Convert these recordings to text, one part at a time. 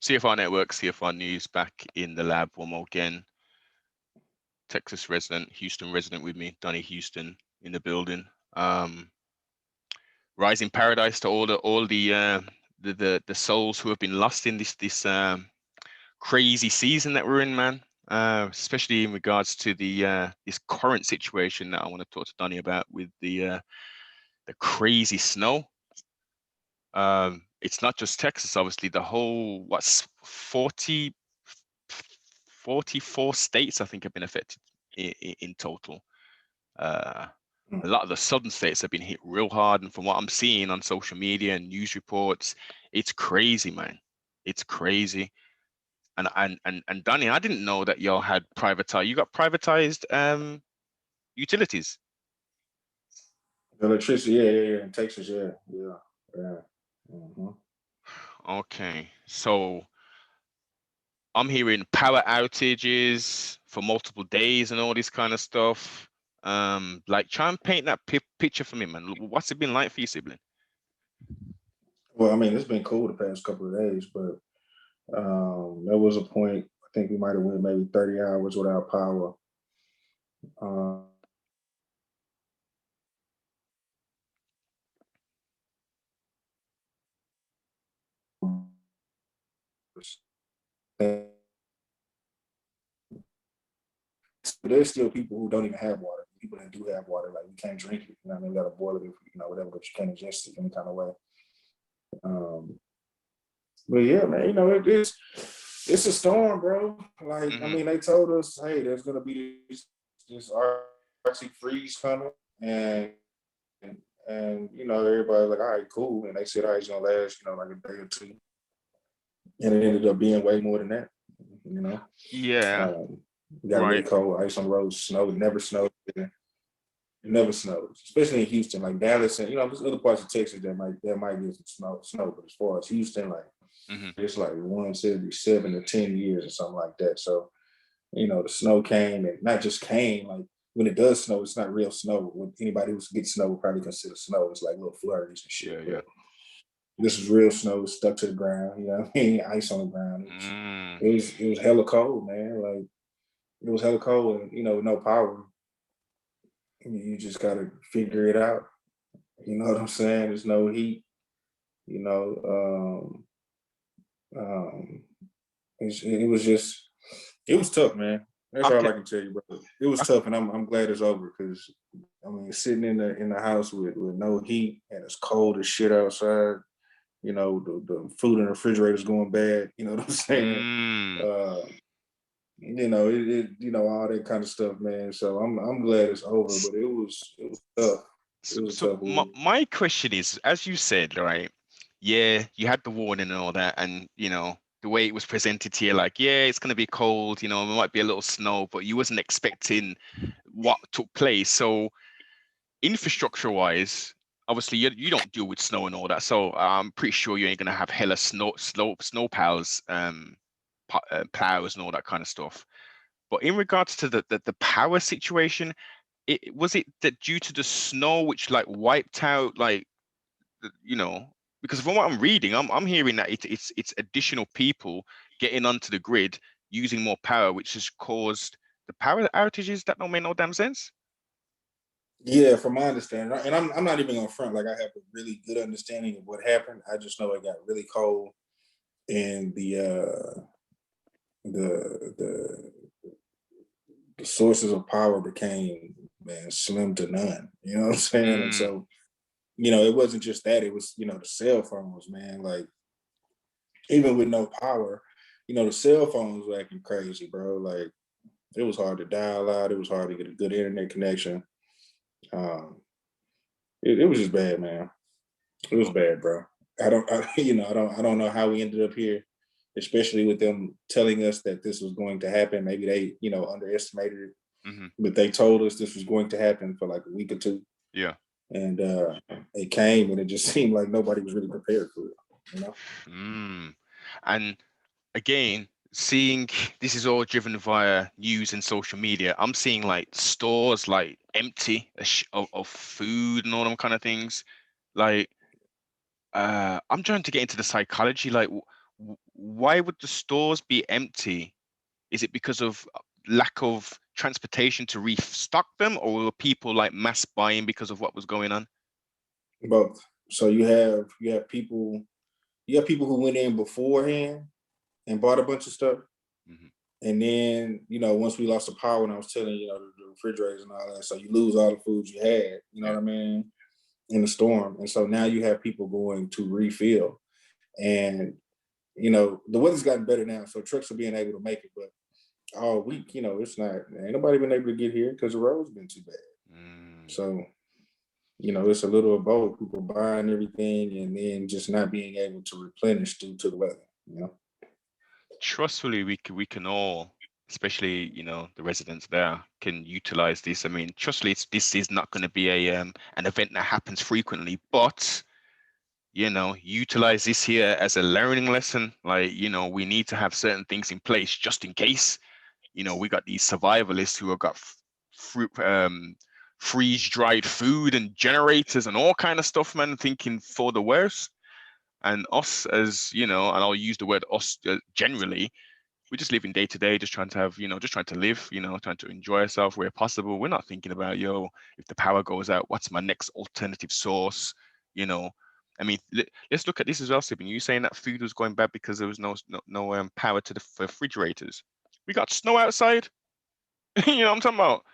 CFR Network, CFR News, back in the lab one more again. Texas resident, Houston resident with me, Donnie Houston in the building. Rising paradise to all the souls who have been lost in this crazy season that we're in, man. Especially in regards to the this current situation that I want to talk to Donnie about with the crazy snow. It's not just Texas, obviously. The whole 44 states, I think, have been affected in total. A lot of the southern states have been hit real hard, and from what I'm seeing on social media and news reports, it's crazy, man. It's crazy. And Danny, I didn't know that y'all had privatized. You got privatized utilities. Electricity, yeah, in Texas, yeah. Mm-hmm. Okay, so I'm hearing power outages for multiple days and all this kind of stuff. Like, try and paint that picture for me, man. What's it been like for you, sibling? Well, I mean, it's been cool the past couple of days, but there was a point, I think we might have went maybe 30 hours without power. There's still people who don't even have water. People that do have water, like, we can't drink it. You know what I mean? We got to boil it, whatever, but you can't ingest it any kind of way. But yeah, man, it's a storm, bro. Like, I mean, they told us, hey, there's gonna be this Arctic freeze coming, and everybody like, all right, cool, and they said, all right, it's gonna last, like a day or two, and it ended up being way more than that. Yeah. Got really cold, ice on the roads, snow. It never snowed. It never snows, especially in Houston, like Dallas, and there's other parts of Texas that might get some snow. But as far as Houston, like, it's like once every 7 to 10 years or something like that. So, the snow came, and not just came. Like, when it does snow, it's not real snow. What anybody who gets snow would probably consider snow. It's like little flurries and shit. Yeah. This is real snow, stuck to the ground. You know what I mean? Ice on the ground. It was hella cold, man. Like, it was hella cold, and no power. You just gotta figure it out. You know what I'm saying? There's no heat. It was tough, man. That's all I can tell you, bro. It was tough, and I'm glad it's over, because I mean, sitting in the house with no heat, and it's cold as shit outside. The food in the refrigerator is going bad. You know what I'm saying? All that kind of stuff, man. So I'm glad it's over, but it was tough. So my question is, as you said, right? Yeah, you had the warning and all that, and the way it was presented here, like, yeah, it's gonna be cold, there might be a little snow, but you wasn't expecting what took place. So infrastructure-wise, obviously you don't deal with snow and all that, so I'm pretty sure you ain't gonna have hella snow plows, plows and all that kind of stuff. But in regards to the power situation, was it that due to the snow which like wiped out, like, because from what I'm reading, I'm hearing that it's additional people getting onto the grid using more power, which has caused the power outages that don't make no damn sense. Yeah, from my understanding, and I'm not even on front, like, I have a really good understanding of what happened. I just know it got really cold, and the sources of power became, man, slim to none. You know what I'm saying? And so, it wasn't just that. It was, the cell phones, man. Like, even with no power, the cell phones were acting crazy, bro. Like, it was hard to dial out. It was hard to get a good internet connection. It was just bad, man. It was bad, bro. I don't know how we ended up here, especially with them telling us that this was going to happen. Maybe they, underestimated it, but they told us this was going to happen for like a week or two. Yeah. And it came, and it just seemed like nobody was really prepared for it, And again, seeing this is all driven via news and social media, I'm seeing like stores like empty of food and all them kind of things. Like, I'm trying to get into the psychology. Like, why would the stores be empty? Is it because of lack of transportation to restock them, or were people like mass buying because of what was going on? Both. So you have people who went in beforehand and bought a bunch of stuff. Mhm. And then, once we lost the power, and I was telling you, the refrigerators and all that, so you lose all the foods you had, you know Yeah. what I mean, in the storm. And so now you have people going to refill. And, the weather's gotten better now, so trucks are being able to make it. But all week, it's not, ain't nobody been able to get here because the road's been too bad. Mm. So, it's a little of both. People buying everything and then just not being able to replenish due to the weather. Trustfully, we can all, especially the residents there, can utilize this. I mean, trustfully, this is not going to be an event that happens frequently, but utilize this here as a learning lesson. Like, we need to have certain things in place just in case. We got these survivalists who have got fruit, freeze-dried food and generators and all kind of stuff, man, thinking for the worst. And us, as and I'll use the word us generally, we're just living day to day, just trying to have, just trying to live, trying to enjoy ourselves where possible. We're not thinking about, if the power goes out, what's my next alternative source? You know, I mean, let's look at this as well, Sibin. You saying that food was going bad because there was no power to the refrigerators. We got snow outside. You know what I'm talking about?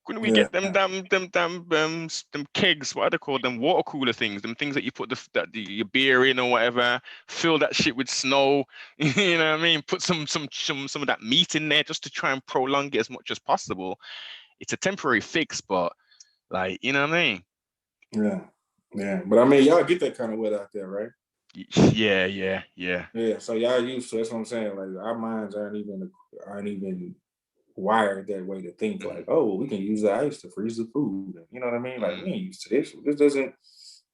Couldn't we Yeah, get them kegs? What are they called? Them water cooler things? Them things that you put your beer in or whatever. Fill that shit with snow. You know what I mean? Put some of that meat in there just to try and prolong it as much as possible. It's a temporary fix, but like, you know what I mean? yeah, yeah. But I mean, y'all get that kind of weather out there, right? Yeah, yeah, yeah. Yeah. So y'all used to. That's what I'm saying. Like our minds aren't even wired that way to think like, Mhm, oh, well, we can use the ice to freeze the food. You know what I mean? Like we mm, ain't used to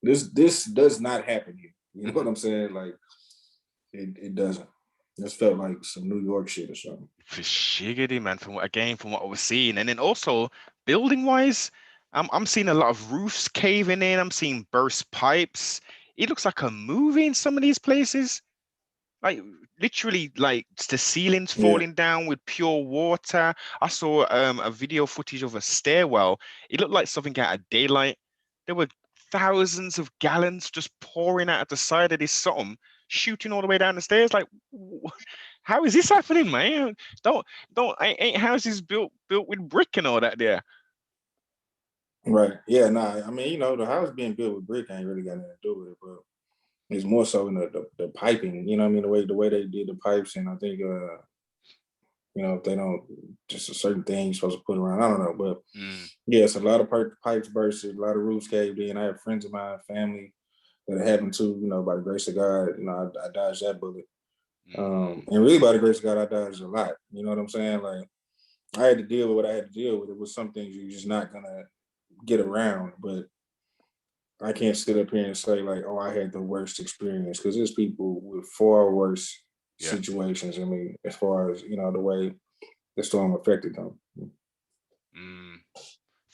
this. This does not happen here. You know what mhm. I'm saying? Like it doesn't. This felt like some New York shit or something. For shiggity, man, from what I was seeing. And then also building wise, I'm seeing a lot of roofs caving in. I'm seeing burst pipes. It looks like a movie in some of these places. Like literally like the ceilings Yeah. falling down with pure water. I saw a video footage of a stairwell. It looked like something out of daylight. There were thousands of gallons just pouring out of the side of this something, shooting all the way down the stairs. Like, how is this happening, man? Ain't houses built with brick and all that there. Right. Yeah. Nah. I mean, the house being built with brick ain't really got nothing to do with it, but it's more so in the piping. You know what I mean? The way they did the pipes, and I think if they don't just a certain thing you're supposed to put around. I don't know, but Mm, yes, a lot of pipes bursted, a lot of roofs caved in. I have friends of mine, family that it happened to. By the grace of God, I dodged that bullet. mm, And really, by the grace of God, I dodged a lot. You know what I'm saying? Like I had to deal with what I had to deal with. It was some things you're just not gonna get around, but I can't sit up here and say like, oh, I had the worst experience because there's people with far worse yeah. situations. I mean, as far as the way the storm affected them. Mm.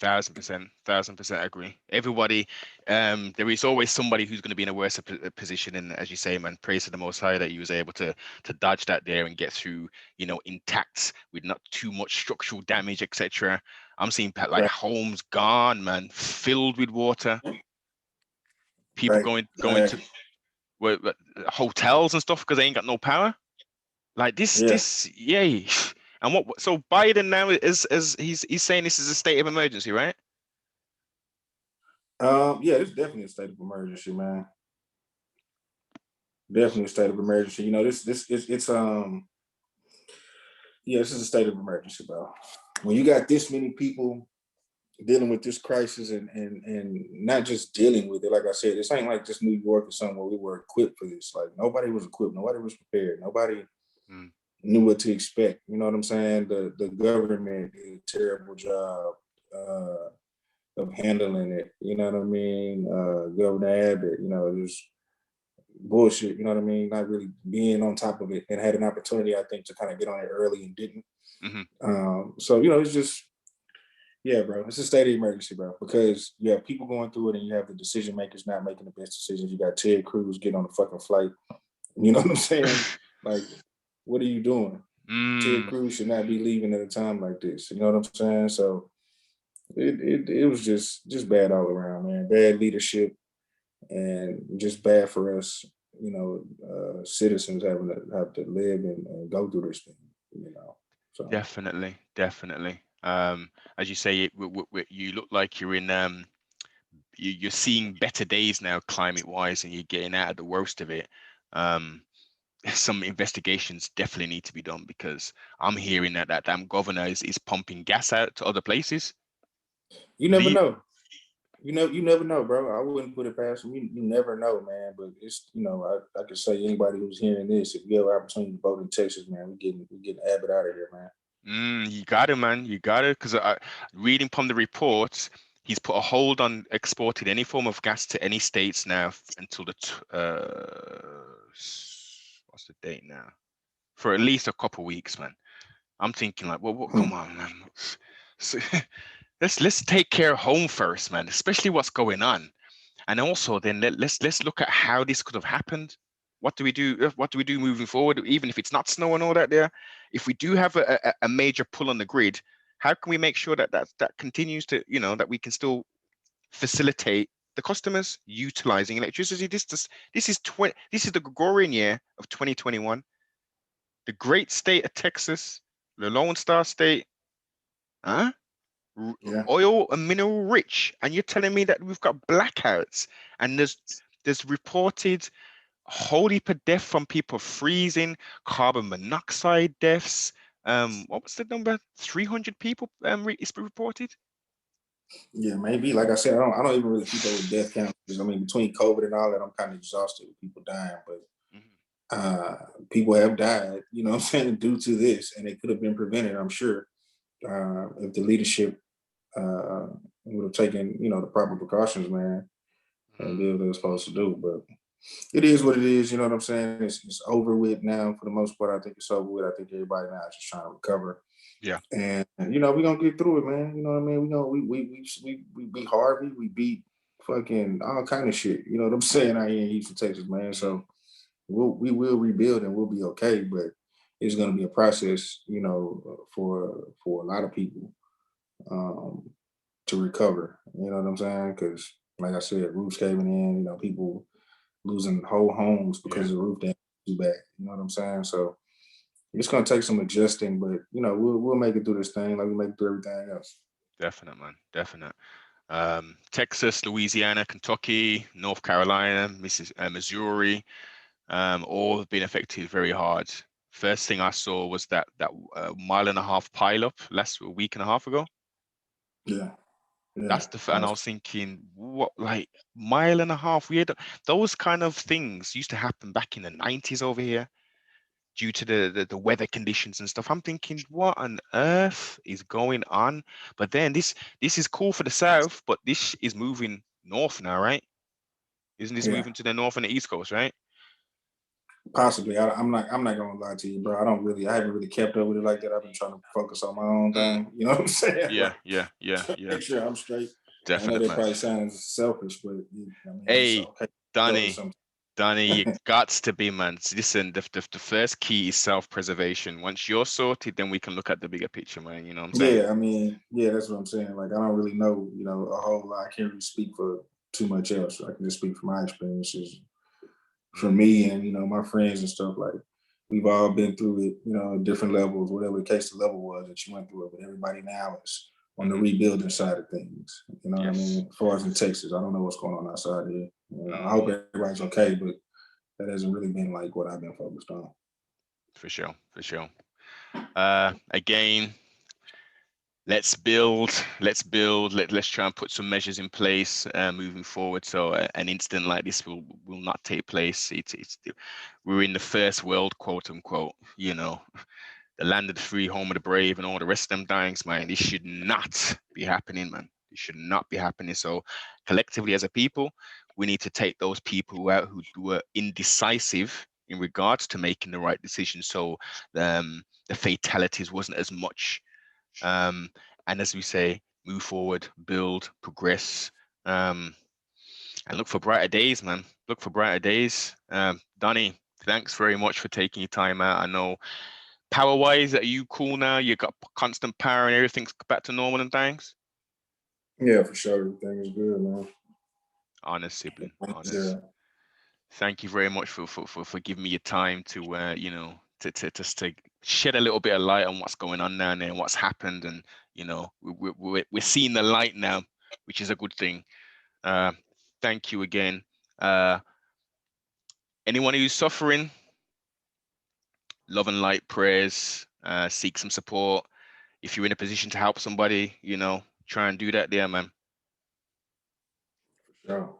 1,000%, agree. Everybody, there is always somebody who's going to be in a worse position, and as you say, man, praise to the Most High that he was able to dodge that there and get through, intact with not too much structural damage, etc. I'm seeing like Right, homes gone, man, filled with water. People right, going right. to hotels and stuff because they ain't got no power. Like this, Yeah. yay. And so Biden now is he's saying this is a state of emergency, right? Yeah, it's definitely a state of emergency, man. Definitely a state of emergency. This it's yeah, this is a state of emergency, bro. When you got this many people dealing with this crisis and not just dealing with it, like I said, this ain't like just New York or something where we were equipped for this. Like nobody was equipped, nobody was prepared, nobody Mm, knew what to expect. You know what I'm saying? The government did a terrible job of handling it. You know what I mean? Governor Abbott, just bullshit. You know what I mean? Not really being on top of it and had an opportunity, I think, to kind of get on it early and didn't. hmm So it's just yeah, bro. It's a state of emergency, bro, because you have people going through it and you have the decision makers not making the best decisions. You got Ted Cruz getting on the fucking flight. You know what I'm saying? Like, what are you doing? Ted Mm, Cruz should not be leaving at a time like this. You know what I'm saying? So it was just bad all around, man. Bad leadership and just bad for us, citizens having to have to live and go through this thing, you know. So definitely, definitely. As you say, you look like you're in you're seeing better days now, climate wise, and you're getting out of the worst of it. Um, some investigations definitely need to be done because I'm hearing that that damn governor is pumping gas out to other places. you never Le know. You never know, bro. I wouldn't put it past them. You never know, man. But it's I could say anybody who's hearing this, if you have an opportunity to vote in Texas, man, we getting Abbott out of here, man. You got it, man. You got it. Because reading from the reports, he's put a hold on exporting any form of gas to any states now until what's the date now? For at least a couple weeks, man. I'm thinking like, well, come Hmm. on, man. So, let's take care of home first, man. Especially what's going on, and also then let's look at how this could have happened. What do we do? What do we do moving forward? Even if it's not snow and all that there, if we do have a major pull on the grid, how can we make sure that that continues to, that we can still facilitate the customers utilizing electricity? This is the Gregorian year of 2021. The great state of Texas, the Lone Star State, huh? Yeah, Oil and mineral rich, and you're telling me that we've got blackouts, and there's reported whole heap of death from people freezing, carbon monoxide deaths. What was the number? 300 people is reported. yeah, maybe. Like I said, I don't even really keep up with death counts because I mean, between COVID and all that, I'm kind of exhausted with people dying. But Mhm. uh, people have died, you know what I'm saying, due to this, and it could have been prevented, I'm sure, if the leadership uh, would have taken, the proper precautions, man, and did what they were supposed to do. But it is what it is, you know what I'm saying? It's over with now for the most part. I think it's over with. I think everybody now is just trying to recover. Yeah. And we're gonna get through it, man. You know what I mean? We beat Harvey, we beat fucking all kind of shit. You know what I'm saying? Out here in Houston, Texas, man. Mhm. So we will rebuild and we'll be okay, but it's gonna be a process, for a lot of people um to recover. You know what I'm saying? Because like I said, roofs caving in, people losing whole homes Yeah. because the roof damage too bad. You know what I'm saying? So it's gonna take some adjusting, but we'll make it through this thing like we make it through everything else. Definite, man. Definite. Texas, Louisiana, Kentucky, North Carolina, Missouri, all have been affected very hard. First thing I saw was that mile and a half pileup last a week and a half ago. Yeah, That's yeah, and I was thinking, what, like mile and a half? We had those kind of things used to happen back in the 90s over here due to the weather conditions and stuff. I'm thinking, what on earth is going on? But then this is cool for the south, but this is moving north now, right? Isn't this yeah. moving to the north and the east coast, right? Possibly. I'm not gonna lie to you, bro. I haven't really kept up with it like that. I've been trying to focus on my own Mm, thing. You know what I'm saying? yeah, Like, yeah, yeah, yeah. make sure I'm straight. And I know Definite, that man. probably sounds selfish, but I mean, it's Hey, okay. Donnie, Sometimes. Donnie, you got to be, man. Listen, the first key is self-preservation. Once you're sorted, then we can look at the bigger picture, man. You know what I'm saying? Yeah, I mean, yeah, that's what I'm saying. Like, I don't really know, a whole lot. I can't really speak for too much else. I can just speak from my experiences for Mm, me and my friends and stuff. Like, we've all been through it, at different levels, whatever the case the level was that you went through it. But everybody now is on the hmm. rebuilding side of things. You know what I Yes. mean? As far as in Texas, I don't know what's going on outside here. I hope Mm, everybody's okay, but that hasn't really been like what I've been focused on. for sure, for sure. Again, let's try and put some measures in place moving forward so an incident like this will not take place. We're in the first world, quote unquote, the land of the free, home of the brave, and all the rest of them dyings, man. This should not be happening, man. It should not be happening. So collectively as a people, we need to take those people who were indecisive in regards to making the right decision, so the fatalities wasn't as much. um, and as we say, move forward, build, progress, and look for brighter days, man. Look for brighter days. Donnie, thanks very much for taking your time out. I know power wise, are you cool now? You got constant power and everything's back to normal and things? Yeah, for sure. Everything is good, man. Honest, sibling, honest. Yeah. Thank you very much for giving me your time to you know, to just to shed a little bit of light on what's going on down there and what's happened. And you know, we're seeing the light now, which is a good thing. Thank you again. Anyone who's suffering, love and light prayers, seek some support. If you're in a position to help somebody, you know, try and do that there, man. For sure.